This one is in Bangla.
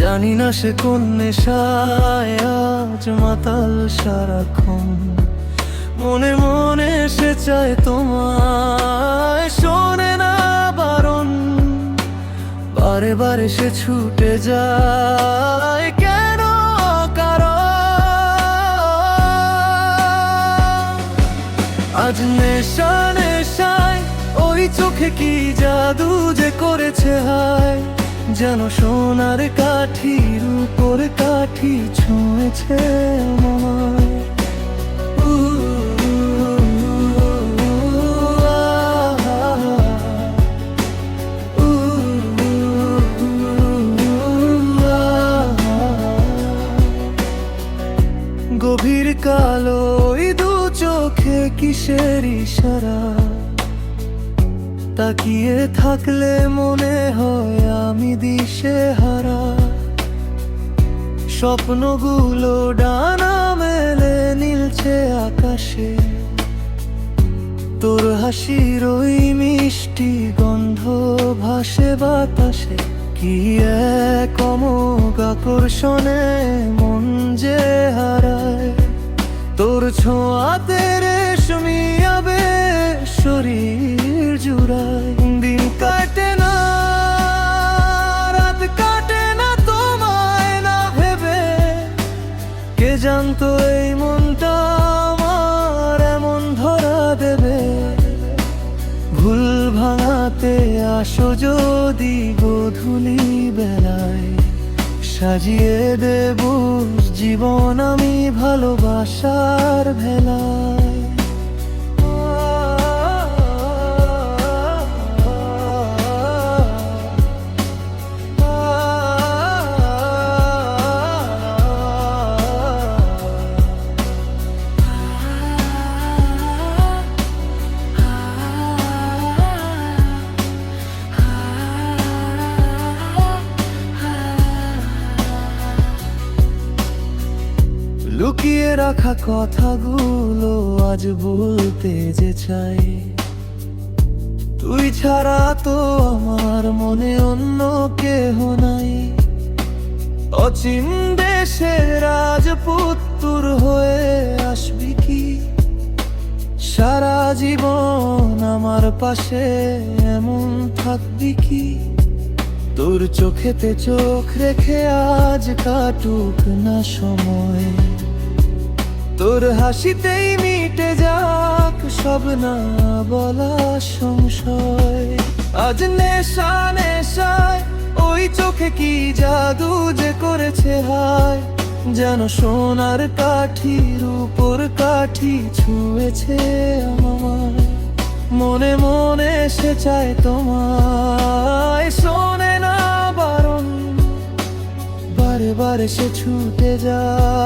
জানি না সে কোন নেশায় আজ মাতাল সারাক্ষণ। মনে মনে সে চায় তোমায়, শোনে না বারণ। বারে বারে সে ছুটে যায়, কেন কারণ? আজ নেশা নেশায় ওই চোখে কি জাদু যে করেছে হায়, যেন সোনার কাঠির উপর কাঠি ছুঁয়েছে আমায়। গভীর কালো ওই দু চোখে কিসের ইশারা, তাকিয়ে থাকলে মনে হয় আমি দিশেহারা। স্বপ্নগুলো ডানা মেলে নীলছে আকাশে, তোর হাসির ওই মিষ্টি গন্ধ ভাসে বাতাসে। কি এক অমোঘ আকর্ষণে মন যে হারায়, তোর ছোঁয়াতে রেশমি আবে শরীর জুড়ায়। দিন কাটে না, রাত কাটে না তোমায় না ভেবে। কে জানতো এই মনটা আমার এমন ধরা দেবে। ভুল ভাঙাতে আসো যদি গোধূলি বেলায়, সাজিয়ে দেব জীবন আমি ভালোবাসার ভেলায়। লুকিয়ে রাখা কথাগুলো আজ বলতে যে চাই। তুই ছাড়া তো আমার মনে অন্য কেহ নাই। অচিন দেশের রাজপুত্র হয়ে আসবি কি? সারা জীবন আমার পাশে এমন থাকবি কি? তোর চোখেতে চোখ রেখে আজ কাটুক না সময়, তোর হাসিতেই মিটে যাক সব না বলা সংশয়। আজ নেশা নেশায় ওই চোখে কি জাদু যে করেছে হায়, যেন সোনার কাঠির উপর কাঠি ছুঁয়েছে আমায়। মনে মনে সে চায় তোমায়, শোনে না বারণ। বারে বারে সে ছুটে যায়।